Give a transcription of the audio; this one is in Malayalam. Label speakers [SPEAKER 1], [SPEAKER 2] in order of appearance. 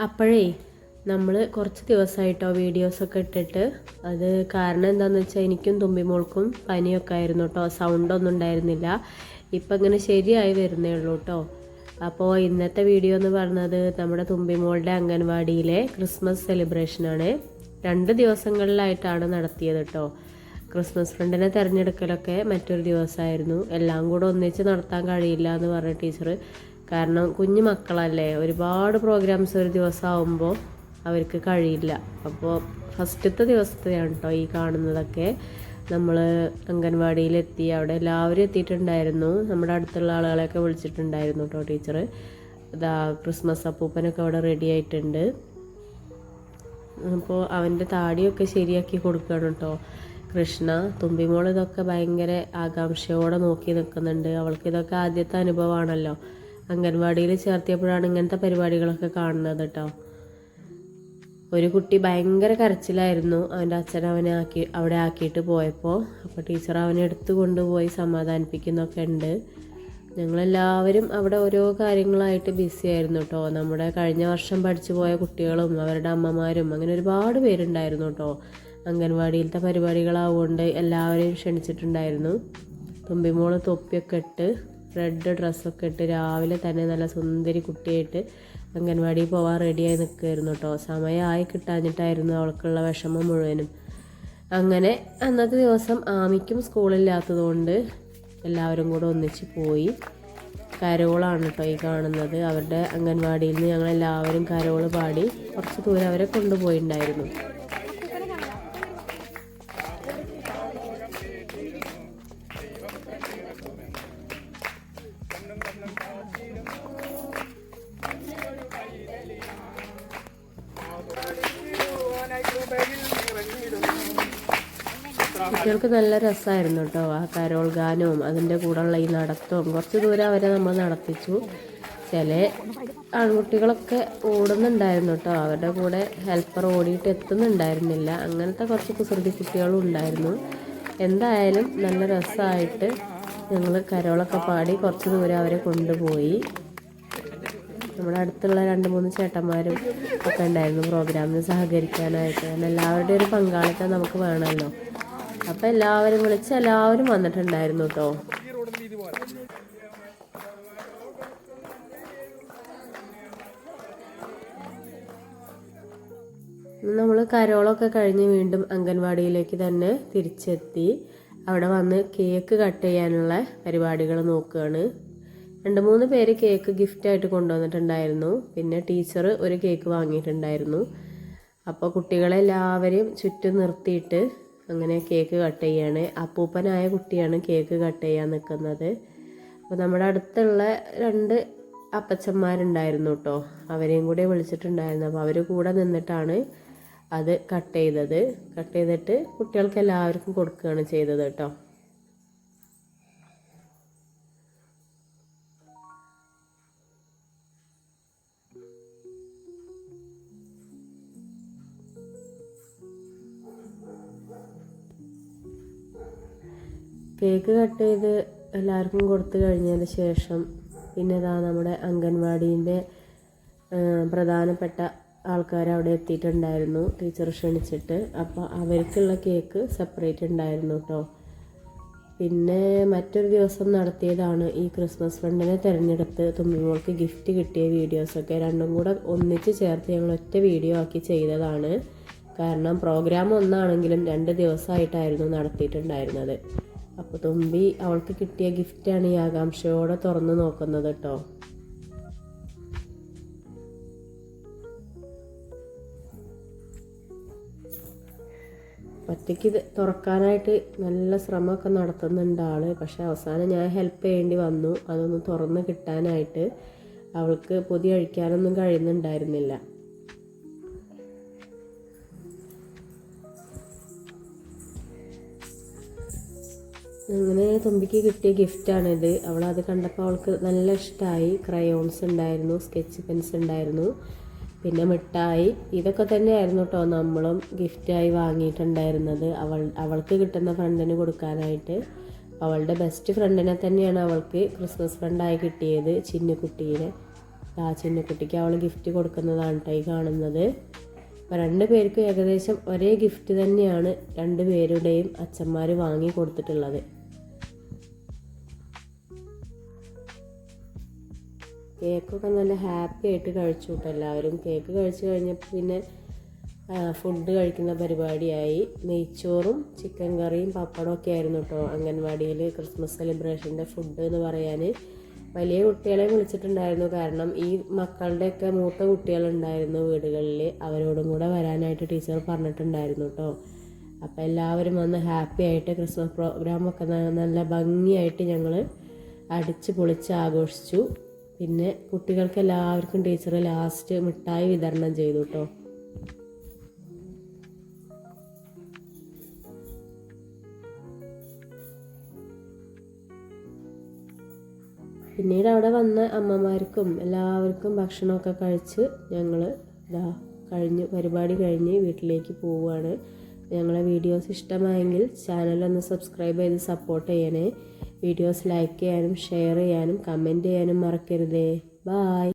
[SPEAKER 1] അപ്പോഴേ നമ്മൾ കുറച്ച് ദിവസമായിട്ടോ വീഡിയോസൊക്കെ ഇട്ടിട്ട്, അത് കാരണം എന്താണെന്ന് വെച്ചാൽ എനിക്കും തുമ്പിമോൾക്കും പനിയൊക്കെ ആയിരുന്നു കേട്ടോ, സൗണ്ടൊന്നും ഉണ്ടായിരുന്നില്ല. ഇപ്പം ഇങ്ങനെ ശരിയായി വരുന്നേ ഉള്ളൂ കേട്ടോ. അപ്പോൾ ഇന്നത്തെ വീഡിയോ എന്ന് പറഞ്ഞത് നമ്മുടെ തുമ്പിമോളുടെ അംഗൻവാടിയിലെ ക്രിസ്മസ് സെലിബ്രേഷനാണ്. 2 ദിവസങ്ങളിലായിട്ടാണ് നടത്തിയത് കേട്ടോ. ക്രിസ്മസ് ഫ്രണ്ടിനെ തിരഞ്ഞെടുക്കലൊക്കെ മറ്റൊരു ദിവസമായിരുന്നു. എല്ലാം കൂടെ ഒന്നിച്ച് നടത്താൻ കഴിയില്ല എന്ന് പറഞ്ഞ ടീച്ചർ, കാരണം കുഞ്ഞു മക്കളല്ലേ, ഒരുപാട് പ്രോഗ്രാംസ് ഒരു ദിവസം ആവുമ്പോൾ അവർക്ക് കഴിയില്ല. അപ്പോൾ ഫസ്റ്റത്തെ ദിവസത്തെയാണ് കേട്ടോ ഈ കാണുന്നതൊക്കെ. നമ്മൾ അംഗൻവാടിയിലെത്തി, അവിടെ എല്ലാവരും എത്തിയിട്ടുണ്ടായിരുന്നു. നമ്മുടെ അടുത്തുള്ള ആളുകളെയൊക്കെ വിളിച്ചിട്ടുണ്ടായിരുന്നു കേട്ടോ ടീച്ചർ. ഇതാ ക്രിസ്മസ് അപ്പൂപ്പനൊക്കെ അവിടെ റെഡി ആയിട്ടുണ്ട്. അപ്പോൾ അവൻ്റെ താടിയൊക്കെ ശരിയാക്കി കൊടുക്കണം കേട്ടോ കൃഷ്ണ. തുമ്പിമോൾ ഇതൊക്കെ ഭയങ്കര ആകാംക്ഷയോടെ നോക്കി നിൽക്കുന്നുണ്ട്. അവൾക്ക് ഇതൊക്കെ ആദ്യത്തെ അനുഭവമാണല്ലോ. അംഗൻവാടിയിൽ ചേർത്തിയപ്പോഴാണ് ഇങ്ങനത്തെ പരിപാടികളൊക്കെ കാണുന്നത് കേട്ടോ. ഒരു കുട്ടി ഭയങ്കര കരച്ചിലായിരുന്നു, അവൻ്റെ അച്ഛൻ അവനെ അവിടെ ആക്കിയിട്ട് പോയപ്പോൾ. അപ്പോൾ ടീച്ചർ അവനെ എടുത്തു കൊണ്ടുപോയി സമാധാനിപ്പിക്കുന്നൊക്കെ ഉണ്ട്. ഞങ്ങളെല്ലാവരും അവിടെ ഓരോ കാര്യങ്ങളായിട്ട് ബിസി ആയിരുന്നു കേട്ടോ. നമ്മുടെ കഴിഞ്ഞ വർഷം പഠിച്ചു പോയ കുട്ടികളും അവരുടെ അമ്മമാരും അങ്ങനെ ഒരുപാട് പേരുണ്ടായിരുന്നു കേട്ടോ. അംഗൻവാടിയിലത്തെ പരിപാടികളാവുകൊണ്ട് എല്ലാവരെയും ക്ഷണിച്ചിട്ടുണ്ടായിരുന്നു. തുമ്പിമോള് തൊപ്പിയൊക്കെ ഇട്ട് റെഡ് ഡ്രസ്സൊക്കെ ഇട്ട് രാവിലെ തന്നെ നല്ല സുന്ദരി കുട്ടിയായിട്ട് അംഗൻവാടിയിൽ പോകാൻ റെഡിയായി നിൽക്കുമായിരുന്നു കേട്ടോ. സമയമായി കിട്ടാഞ്ഞിട്ടായിരുന്നു അവൾക്കുള്ള വിഷമം മുഴുവനും. അങ്ങനെ അന്നത്തെ ദിവസം ആമിക്കും സ്കൂളില്ലാത്തതുകൊണ്ട് എല്ലാവരും കൂടെ ഒന്നിച്ച് പോയി. കരോളാണ് കേട്ടോ ഈ കാണുന്നത്. അവരുടെ അംഗൻവാടിയിൽ നിന്ന് ഞങ്ങളെല്ലാവരും കരോള് പാടി കുറച്ച് ദൂരം അവരെ കൊണ്ടുപോയിട്ടുണ്ടായിരുന്നു. കുട്ടികൾക്ക് നല്ല രസമായിരുന്നു കേട്ടോ ആ കരോൾ ഗാനവും അതിൻ്റെ കൂടെയുള്ള ഈ നടത്തവും. കുറച്ച് ദൂരം അവരെ നമ്മൾ നടത്തിച്ചു. ചില ആൺകുട്ടികളൊക്കെ ഓടുന്നുണ്ടായിരുന്നു കേട്ടോ, അവരുടെ കൂടെ ഹെൽപ്പർ ഓടിയിട്ട് എത്തുന്നുണ്ടായിരുന്നില്ല. അങ്ങനത്തെ കുറച്ച് കുസൃതി കുട്ടികളും ഉണ്ടായിരുന്നു. എന്തായാലും നല്ല രസമായിട്ട് ഞങ്ങൾ കരോളൊക്കെ പാടി കുറച്ച് ദൂരം അവരെ കൊണ്ടുപോയി. നമ്മുടെ അടുത്തുള്ള 2-3 ചേട്ടന്മാരും ഒക്കെ ഉണ്ടായിരുന്നു പ്രോഗ്രാമിന് സഹകരിക്കാനായിട്ട്. എല്ലാവരുടെയും ഒരു പങ്കാളിത്തം നമുക്ക് വേണമല്ലോ. അപ്പം എല്ലാവരും വിളിച്ച് എല്ലാവരും വന്നിട്ടുണ്ടായിരുന്നു കേട്ടോ. നമ്മൾ കരോളൊക്കെ കഴിഞ്ഞ് വീണ്ടും അംഗൻവാടിയിലേക്ക് തന്നെ തിരിച്ചെത്തി. അവിടെ വന്ന് കേക്ക് കട്ട് ചെയ്യാനുള്ള പരിപാടികൾ നോക്കുകയാണ്. 2-3 പേര് കേക്ക് ഗിഫ്റ്റായിട്ട് കൊണ്ടുവന്നിട്ടുണ്ടായിരുന്നു. പിന്നെ ടീച്ചർ ഒരു കേക്ക് വാങ്ങിയിട്ടുണ്ടായിരുന്നു. അപ്പോൾ കുട്ടികളെല്ലാവരെയും ചുറ്റും നിർത്തിയിട്ട് അങ്ങനെ കേക്ക് കട്ട് ചെയ്യാണ്. അപ്പൂപ്പനായ കുട്ടിയാണ് കേക്ക് കട്ട് ചെയ്യാൻ നിൽക്കുന്നത്. അപ്പോൾ നമ്മുടെ അടുത്തുള്ള 2 അപ്പച്ചന്മാരുണ്ടായിരുന്നു കേട്ടോ, അവരെയും കൂടെ വിളിച്ചിട്ടുണ്ടായിരുന്നു. അപ്പോൾ അവർ കൂടെ നിന്നിട്ടാണ് അത് കട്ട് ചെയ്തത്. കട്ട് ചെയ്തിട്ട് കുട്ടികൾക്ക് എല്ലാവർക്കും കൊടുക്കുകയാണ് ചെയ്തത് കേട്ടോ. കേക്ക് കട്ട് ചെയ്ത് എല്ലാവർക്കും കൊടുത്തു കഴിഞ്ഞതിന് ശേഷം പിന്നെ ഇതാ നമ്മുടെ അംഗൻവാടീൻ്റെ പ്രധാനപ്പെട്ട ആൾക്കാർ അവിടെ എത്തിയിട്ടുണ്ടായിരുന്നു, ടീച്ചർ ക്ഷണിച്ചിട്ട്. അപ്പോൾ അവർക്കുള്ള കേക്ക് സെപ്പറേറ്റ് ഉണ്ടായിരുന്നു കേട്ടോ. പിന്നെ മറ്റൊരു ദിവസം നടത്തിയതാണ് ഈ ക്രിസ്മസ് ഫ്രണ്ടിനെ തിരഞ്ഞെടുത്ത് തുമ്പിമോൾക്ക് ഗിഫ്റ്റ് കിട്ടിയ വീഡിയോസൊക്കെ. രണ്ടും കൂടെ ഒന്നിച്ച് ചേർത്ത് ഞങ്ങൾ ഒറ്റ വീഡിയോ ആക്കി ചെയ്തതാണ്. കാരണം പ്രോഗ്രാം ഒന്നാണെങ്കിലും 2 ദിവസമായിട്ടായിരുന്നു നടത്തിയിട്ടുണ്ടായിരുന്നത്. അപ്പോൾ തുമ്പി അവൾക്ക് കിട്ടിയ ഗിഫ്റ്റാണ് ഈ ആകാംക്ഷയോടെ തുറന്ന് നോക്കുന്നത് കേട്ടോ. ഒറ്റയ്ക്ക് ഇത് തുറക്കാനായിട്ട് നല്ല ശ്രമമൊക്കെ നടത്തുന്നുണ്ട് ആൾ. പക്ഷേ അവസാനം ഞാൻ ഹെൽപ്പ് ചെയ്യേണ്ടി വന്നു അതൊന്ന് തുറന്ന് കിട്ടാനായിട്ട്. അവൾക്ക് പൊതി അഴിക്കാനൊന്നും കഴിയുന്നുണ്ടായിരുന്നില്ല. അങ്ങനെ തുമ്പിക്ക് കിട്ടിയ ഗിഫ്റ്റാണിത്. അവളത് കണ്ടപ്പോൾ അവൾക്ക് നല്ല ഇഷ്ടമായി. ക്രയോൺസ് ഉണ്ടായിരുന്നു, സ്കെച്ച് പെൻസ് ഉണ്ടായിരുന്നു, പിന്നെ മിഠായി. ഇതൊക്കെ തന്നെയായിരുന്നു കേട്ടോ നമ്മളും ഗിഫ്റ്റായി വാങ്ങിയിട്ടുണ്ടായിരുന്നത് അവൾക്ക് കിട്ടുന്ന ഫ്രണ്ടിന് കൊടുക്കാനായിട്ട്. അവളുടെ ബെസ്റ്റ് ഫ്രണ്ടിനെ തന്നെയാണ് അവൾക്ക് ക്രിസ്മസ് ഫ്രണ്ടായി കിട്ടിയത്, ചിന്നുകുട്ടീനെ. ചിന്നുകുട്ടിക്ക് അവൾ ഗിഫ്റ്റ് കൊടുക്കുന്നതാണ് കേട്ടോ ഈ കാണുന്നത്. അപ്പോൾ 2 പേർക്കും ഏകദേശം ഒരേ ഗിഫ്റ്റ് തന്നെയാണ് 2 പേരുടെയും അച്ഛന്മാർ വാങ്ങി കൊടുത്തിട്ടുള്ളത്. കേക്കൊക്കെ നല്ല ഹാപ്പി ആയിട്ട് കഴിച്ചു കേട്ടോ എല്ലാവരും. കേക്ക് കഴിച്ച് കഴിഞ്ഞപ്പോൾ പിന്നെ ഫുഡ് കഴിക്കുന്ന പരിപാടിയായി. നെയ്ച്ചോറും ചിക്കൻ കറിയും പപ്പടവും ഒക്കെ ആയിരുന്നു കേട്ടോ അംഗൻവാടിയിൽ ക്രിസ്മസ് സെലിബ്രേഷൻ്റെ ഫുഡ് എന്ന് പറയാൻ. വലിയ കുട്ടികളെ വിളിച്ചിട്ടുണ്ടായിരുന്നു, കാരണം ഈ മക്കളുടെയൊക്കെ മൂത്ത കുട്ടികളുണ്ടായിരുന്നു വീടുകളിൽ, അവരോടും കൂടെ വരാനായിട്ട് ടീച്ചർ പറഞ്ഞിട്ടുണ്ടായിരുന്നു കേട്ടോ. അപ്പോൾ എല്ലാവരും വന്ന് ഹാപ്പി ആയിട്ട് ക്രിസ്മസ് പ്രോഗ്രാമൊക്കെ നല്ല ഭംഗിയായിട്ട് ഞങ്ങൾ അടിച്ച് പൊളിച്ച് ആഘോഷിച്ചു. പിന്നെ കുട്ടികൾക്ക് എല്ലാവർക്കും ടീച്ചർ ലാസ്റ്റ് മിഠായി വിതരണം ചെയ്തു കേട്ടോ. പിന്നീട് അവിടെ വന്ന അമ്മമാർക്കും എല്ലാവർക്കും ഭക്ഷണമൊക്കെ കഴിച്ച് ഞങ്ങൾ പരിപാടി കഴിഞ്ഞ് വീട്ടിലേക്ക് പോവുകയാണ്. ഞങ്ങളെ വീഡിയോസ് ഇഷ്ടമായെങ്കിൽ ചാനലൊന്ന് സബ്സ്ക്രൈബ് ചെയ്ത് സപ്പോർട്ട് ചെയ്യണേ. വീഡിയോസ് ലൈക്ക് ചെയ്യാനും ഷെയർ ചെയ്യാനും കമൻറ്റ് ചെയ്യാനും മറക്കരുതേ. ബായ്.